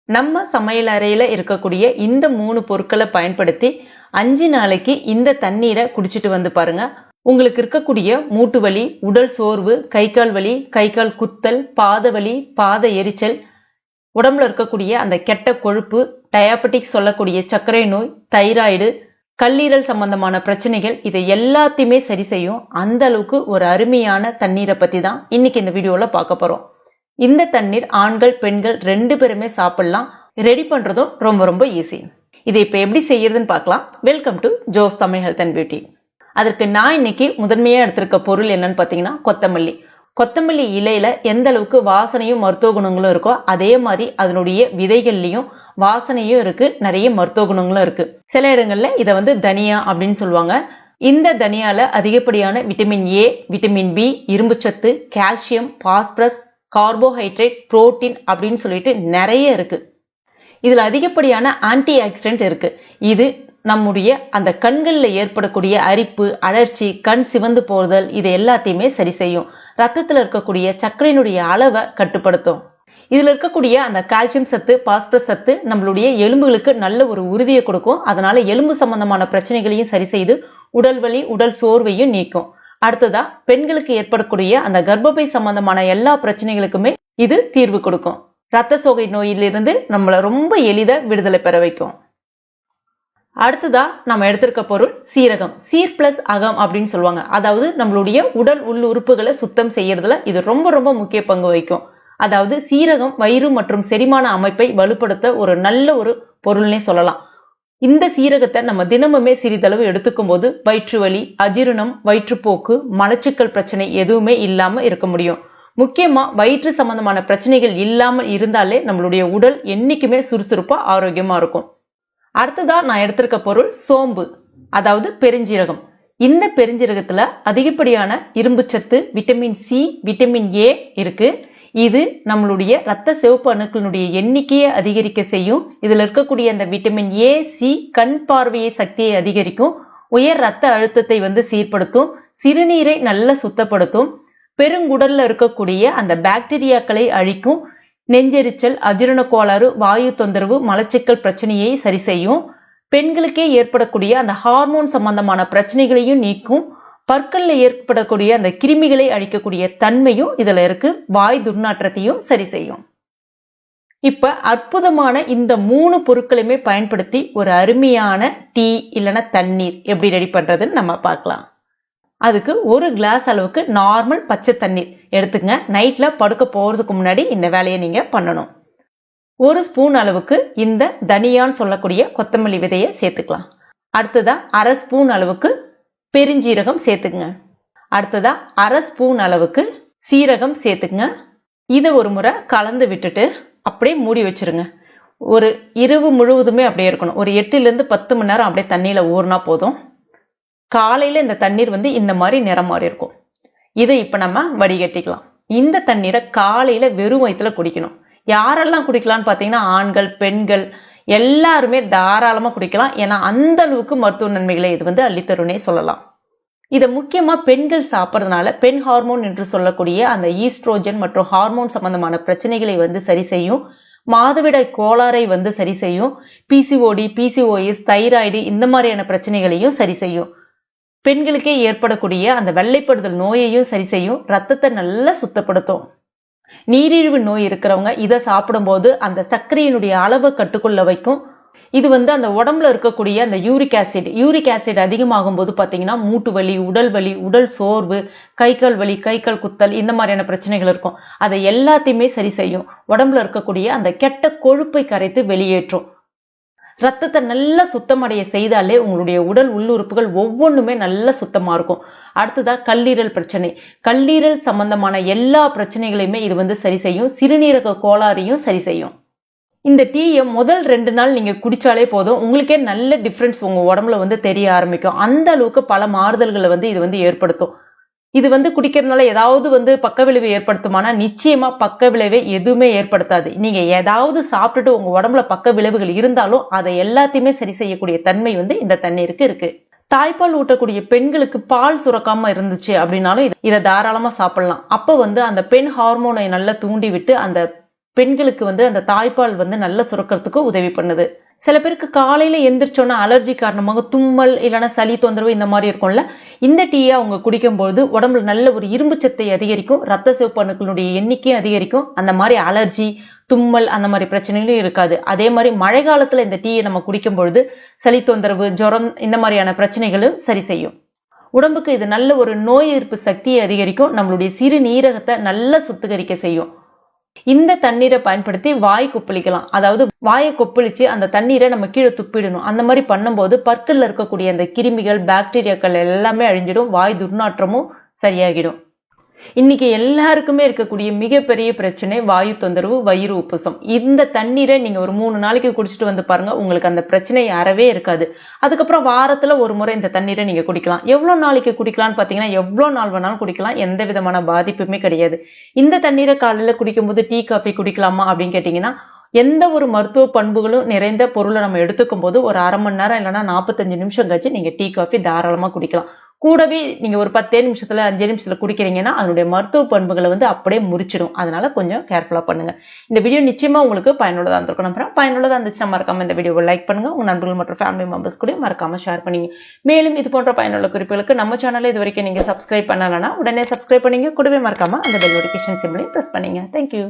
நம்ம சமையல் அறையில இருக்கக்கூடிய இந்த 3 பொருட்களை பயன்படுத்தி 5 நாளைக்கு இந்த தண்ணீரை குடிச்சிட்டு வந்து பாருங்க. உங்களுக்கு இருக்கக்கூடிய மூட்டு வலி, உடல் சோர்வு, கை கால் வலி, கை கால் குத்தல், பாத வலி, பாத எரிச்சல், உடம்புல இருக்கக்கூடிய அந்த கெட்ட கொழுப்பு, டயாபெட்டிக் சொல்லக்கூடிய சர்க்கரை நோய், தைராய்டு, கல்லீரல் சம்பந்தமான பிரச்சனைகள், இதை எல்லாத்தையுமே சரி செய்யும். அந்த அளவுக்கு ஒரு அருமையான தண்ணீரை பத்தி தான் இன்னைக்கு இந்த வீடியோல பார்க்க போறோம். இந்த தண்ணீர் ஆண்கள் பெண்கள் 2 பேருமே சாப்பிடலாம். ரெடி பண்றதும் ரொம்ப ரொம்ப ஈஸி. இதை இப்ப எப்படி செய்யறதுன்னு பார்க்கலாம். Welcome to Jos Tamil health and beauty. அதற்கு நான் இன்னைக்கு முதன்மையா எடுத்திருக்க பொருள் என்னன்னு பாத்தீங்கன்னா கொத்தமல்லி. கொத்தமல்லி இலையில எந்த அளவுக்கு வாசனையும் மருத்துவ குணங்களும் இருக்கோ அதே மாதிரி அதனுடைய விதைகள்லயும் வாசனையும் இருக்கு, நிறைய மருத்துவ குணங்களும் இருக்கு. சில இடங்கள்ல இதை தனியா அப்படின்னு சொல்லுவாங்க. இந்த தனியால அதிகப்படியான விட்டமின் ஏ, விட்டமின் பி, இரும்புச்சத்து, கால்சியம், பாஸ்பரஸ், கார்போஹைட்ரேட், புரோட்டீன் அப்படின்னு சொல்லிட்டு நிறைய இருக்கு. இதுல அதிகப்படியான ஆன்டி ஆக்சிடென்ட் இருக்கு. இது நம்முடைய அந்த கண்கள்ல ஏற்படக்கூடிய அரிப்பு, அழற்சி, கண் சிவந்து போறுதல், இது எல்லாத்தையுமே சரி செய்யும். ரத்தத்துல இருக்கக்கூடிய சர்க்கரையினுடைய அளவை கட்டுப்படுத்தும். இதுல இருக்கக்கூடிய அந்த கால்சியம் சத்து, பாஸ்பரஸ் சத்து நம்மளுடைய எலும்புகளுக்கு நல்ல ஒரு உறுதியை கொடுக்கும். அதனால எலும்பு சம்பந்தமான பிரச்சனைகளையும் சரி செய்து உடல் வலி, உடல் சோர்வையும் நீக்கும். அடுத்ததா பெண்களுக்கு ஏற்படக்கூடிய அந்த கர்ப்பப்பை சம்பந்தமான எல்லா பிரச்சனைகளுக்குமே இது தீர்வு கொடுக்கும். ரத்த சோகை நோயிலிருந்து நம்மள ரொம்ப எளிதா விடுதலை பெற வைக்கும். அடுத்ததா நம்ம எடுத்திருக்க பொருள் சீரகம். சீர் பிளஸ் அகம் அப்படின்னு சொல்லுவாங்க. அதாவது நம்மளுடைய உடல் உள் உறுப்புகளை சுத்தம் செய்யறதுல இது ரொம்ப ரொம்ப முக்கிய பங்கு வகிக்கும். அதாவது சீரகம் வயிறு மற்றும் செரிமான அமைப்பை வலுப்படுத்த ஒரு நல்ல ஒரு பொருள்னே சொல்லலாம். இந்த சீரகத்தை நம்ம தினமுமே சிறிதளவு எடுத்துக்கும் போது வயிற்று வலி, அஜீரணம், வயிற்றுப்போக்கு, மலச்சிக்கல் பிரச்சனை எதுவுமே இல்லாம இருக்க முடியும். முக்கியமா வயிற்று சம்பந்தமான பிரச்சனைகள் இல்லாமல் இருந்தாலே நம்மளுடைய உடல் என்னைக்குமே சுறுசுறுப்பா ஆரோக்கியமா இருக்கும். அடுத்ததா நான் எடுத்திருக்க பொருள் சோம்பு, அதாவது பெருஞ்சீரகம். இந்த பெருஞ்சீரகத்துல அதிகப்படியான இரும்புச்சத்து, விட்டமின் சி, விட்டமின் ஏ இருக்கு. இது நம்மளுடைய ரத்த சிவப்பு அணுக்களினுடைய எண்ணிக்கையை அதிகரிக்க செய்யும். இதுல இருக்கக்கூடிய அந்த விட்டமின் ஏ, சி கண் பார்வையை சக்தியை அதிகரிக்கும். உயர் ரத்த அழுத்தத்தை சீர்படுத்தும். சிறுநீரை நல்லா சுத்தப்படுத்தும். பெருங்குடல்ல இருக்கக்கூடிய அந்த பாக்டீரியாக்களை அழிக்கும். நெஞ்செரிச்சல், அஜீரண கோளாறு, வாயு தொந்தரவு, மலச்சிக்கல் பிரச்சனையை சரி செய்யும். பெண்களுக்கே ஏற்படக்கூடிய அந்த ஹார்மோன் சம்பந்தமான பிரச்சனைகளையும் நீக்கும். பற்கள்ல ஏற்படக்கூடிய அந்த கிருமிகளை அழிக்கக்கூடிய தன்மையும் இதுல இருக்கு. வாய் துர்நாற்றத்தையும் சரி செய்யும். இப்ப அற்புதமான இந்த 3 பொருட்களையுமே பயன்படுத்தி ஒரு அருமையான டீ இல்லைன்னா தண்ணீர் எப்படி ரெடி பண்றதுன்னு நம்ம பார்க்கலாம். அதுக்கு 1 கிளாஸ் அளவுக்கு நார்மல் பச்சை தண்ணீர் எடுத்துங்க. நைட்ல படுக்க போறதுக்கு முன்னாடி இந்த வேலையை நீங்க பண்ணணும். 1 ஸ்பூன் அளவுக்கு இந்த தனியான்னு சொல்லக்கூடிய கொத்தமல்லி விதையை சேர்த்துக்கலாம். அடுத்ததா 1/2 ஸ்பூன் அளவுக்கு பெருஞ்சீரகம் சேர்த்துக்குங்க. அடுத்ததா 1/2 ஸ்பூன் அளவுக்கு சீரகம் சேர்த்துக்குங்க. இதை ஒரு முறை கலந்து விட்டுட்டு அப்படியே மூடி வச்சிருங்க. ஒரு இரவு முழுவதுமே அப்படியே இருக்கணும். ஒரு 8 to 10 மணி நேரம் அப்படியே தண்ணியில ஊறினா போதும். காலையில இந்த தண்ணீர் இந்த மாதிரி நிறம் மாறி இருக்கும். இதை இப்ப நம்ம வடிகட்டிக்கலாம். இந்த தண்ணீரை காலையில வெறும் வயிற்றுல குடிக்கணும். யாரெல்லாம் குடிக்கலாம்னு பாத்தீங்கன்னா ஆண்கள், பெண்கள் எல்லாருமே தாராளமா குடிக்கலாம். ஏன்னா அந்த அளவுக்கு மருத்துவ நன்மைகளை இது அள்ளித்தருனே சொல்லலாம். இதை முக்கியமா பெண்கள் சாப்பிட்றதுனால பெண் ஹார்மோன் என்று சொல்லக்கூடிய அந்த ஈஸ்ட்ரோஜன் மற்றும் ஹார்மோன் சம்பந்தமான பிரச்சனைகளை சரி செய்யும். மாதவிடாய் கோளாறை சரி செய்யும். பிசிஓடி, பிசிஓஎஸ், தைராய்டு இந்த மாதிரியான பிரச்சனைகளையும் சரி செய்யும். பெண்களுக்கே ஏற்படக்கூடிய அந்த வெள்ளைப்படுதல் நோயையும் சரி செய்யும். ரத்தத்தை நல்லா சுத்தப்படுத்தும். நீரிழிவு நோய் இருக்கிறவங்க இதை சாப்பிடும் போது அந்த சர்க்கரையினுடைய அளவை கட்டுக்குள்ள வைக்கும். இது அந்த உடம்புல இருக்கக்கூடிய அந்த யூரிக் ஆசிட் அதிகமாகும் போது பாத்தீங்கன்னா மூட்டு வலி, உடல் வலி, உடல் சோர்வு, கை கால் வலி, கை கால் குத்தல் இந்த மாதிரியான பிரச்சனைகள் இருக்கும். அதை எல்லாத்தையுமே சரி செய்யும். உடம்புல இருக்கக்கூடிய அந்த கெட்ட கொழுப்பை கரைத்து வெளியேற்றும். ரத்தத்தை நல்லா சுத்தமடைய செய்தாலே உங்களுடைய உடல் உள்ளுறுப்புகள் ஒவ்வொன்றுமே நல்லா சுத்தமா இருக்கும். அடுத்ததா கல்லீரல் பிரச்சனை, கல்லீரல் சம்பந்தமான எல்லா பிரச்சனைகளையுமே இது சரி செய்யும். சிறுநீரக கோளாறையும் சரி செய்யும். இந்த டீயை முதல் 2 நாள் நீங்க குடிச்சாலே போதும், உங்களுக்கே நல்ல டிஃபரன்ஸ் உங்க உடம்புல தெரிய ஆரம்பிக்கும். அந்த அளவுக்கு பல மாறுதல்களை இது ஏற்படுத்தும். இது குடிக்கிறதுனால ஏதாவது பக்க விளைவு ஏற்படுத்துமானா நிச்சயமா பக்க விளைவை எதுவுமே ஏற்படுத்தாது. நீங்க ஏதாவது சாப்பிட்டுட்டு உங்க உடம்புல பக்க விளைவுகள் இருந்தாலும் அதை எல்லாத்தையுமே சரி செய்யக்கூடிய தன்மை இந்த தண்ணீருக்கு இருக்கு. தாய்ப்பால் ஊட்டக்கூடிய பெண்களுக்கு பால் சுரக்காம இருந்துச்சு அப்படின்னாலும் இதை தாராளமா சாப்பிடலாம். அப்ப அந்த பெண் ஹார்மோனை நல்லா தூண்டி விட்டு அந்த பெண்களுக்கு வந்து அந்த தாய்ப்பால் வந்து நல்ல சுரக்கிறதுக்கு உதவி பண்ணுது. சில பேருக்கு காலையில எந்திரிச்சோன்னா அலர்ஜி காரணமாக தும்மல் இல்லைன்னா சளி தொந்தரவு இந்த மாதிரி இருக்கும்ல, இந்த டீயை அவங்க குடிக்கும்போது உடம்புல நல்ல ஒரு இரும்பு சத்தை அதிகரிக்கும், ரத்த சிவப்பு அணுக்களுடைய எண்ணிக்கையும் அதிகரிக்கும், அந்த மாதிரி அலர்ஜி தும்மல் அந்த மாதிரி பிரச்சனைகளும் இருக்காது. அதே மாதிரி மழை காலத்துல இந்த டீயை நம்ம குடிக்கும் பொழுது சளி தொந்தரவு ஜுரம் இந்த மாதிரியான பிரச்சனைகளும் சரி செய்யும். உடம்புக்கு இது நல்ல ஒரு நோய் எதிர்ப்பு சக்தியை அதிகரிக்கும், நம்மளுடைய சிறுநீரகத்தை நல்லா சுத்திகரிக்க செய்யும். இந்த தண்ணீரை பயன்படுத்தி வாய் கொப்பளிக்கலாம். அதாவது வாயை கொப்பளிச்சு அந்த தண்ணீரை நம்ம கீழே துப்பிடணும். அந்த மாதிரி பண்ணும்போது பற்கள்ல இருக்கக்கூடிய அந்த கிருமிகள் பாக்டீரியாக்கள் எல்லாமே அழிஞ்சிடும், வாய் துர்நாற்றமும் சரியாகிடும். இன்னைக்கு எல்லாருக்குமே இருக்கக்கூடிய மிகப்பெரிய பிரச்சனை வாயு தொந்தரவு, வயிறு உப்புசம். இந்த தண்ணீரை நீங்க ஒரு 3 நாளைக்கு குடிச்சிட்டு வந்து பாருங்க, உங்களுக்கு அந்த பிரச்சனை அறவே இருக்காது. அதுக்கப்புறம் வாரத்துல ஒரு முறை இந்த தண்ணீரை நீங்க குடிக்கலாம். எவ்வளவு நாளைக்கு குடிக்கலாம்னு பாத்தீங்கன்னா எவ்வளவு நாள் வேணாலும் குடிக்கலாம், எந்த விதமான பாதிப்புமே கிடையாது. இந்த தண்ணீரை காலையில குடிக்கும் போது டீ காஃபி குடிக்கலாமா அப்படின்னு கேட்டீங்கன்னா, எந்த ஒரு மருத்துவ பண்புகளும் நிறைந்த பொருளை நம்ம எடுத்துக்கும் போது ஒரு 1/2 மணி நேரம் இல்லைன்னா 45 நிமிஷம் கழிச்சு நீங்க டீ காஃபி தாராளமா குடிக்கலாம். கூடவே நீங்க ஒரு 10 நிமிஷத்துல 5 நிமிஷத்துல குடிக்கிறீங்கன்னா அதனுடைய மருத்துவ பண்புகளை வந்து அப்படியே முறிச்சிடும். அதனால கொஞ்சம் கேர்ஃபுல்லா பண்ணுங்க. இந்த வீடியோ நிச்சயமா உங்களுக்கு பயனுள்ளதா இருந்திருக்கும் நம்புறேன். பயனுள்ளதா இருந்துச்சுன்னா மறக்காம இந்த வீடியோவை லைக் பண்ணுங்க, உங்க நண்பர்கள் மற்றும் ஃபேமிலி மெம்பர்ஸ் கூட மறக்காம ஷேர் பண்ணுங்க. மேலும் இது போன்ற பயனுள்ள குறிப்புகளுக்கு நம்ம சேனலை இது வரைக்கும் நீங்க சப்ஸ்கிரைப் பண்ணலன்னா உடனே சப்ஸ்கிரைப் பண்ணீங்க, கூடவே மறக்காம அந்த பெல் நோட்டிஃபிகேஷன் சிம்பிளையும் பிரஸ் பண்ணீங்க. தேங்க்யூ.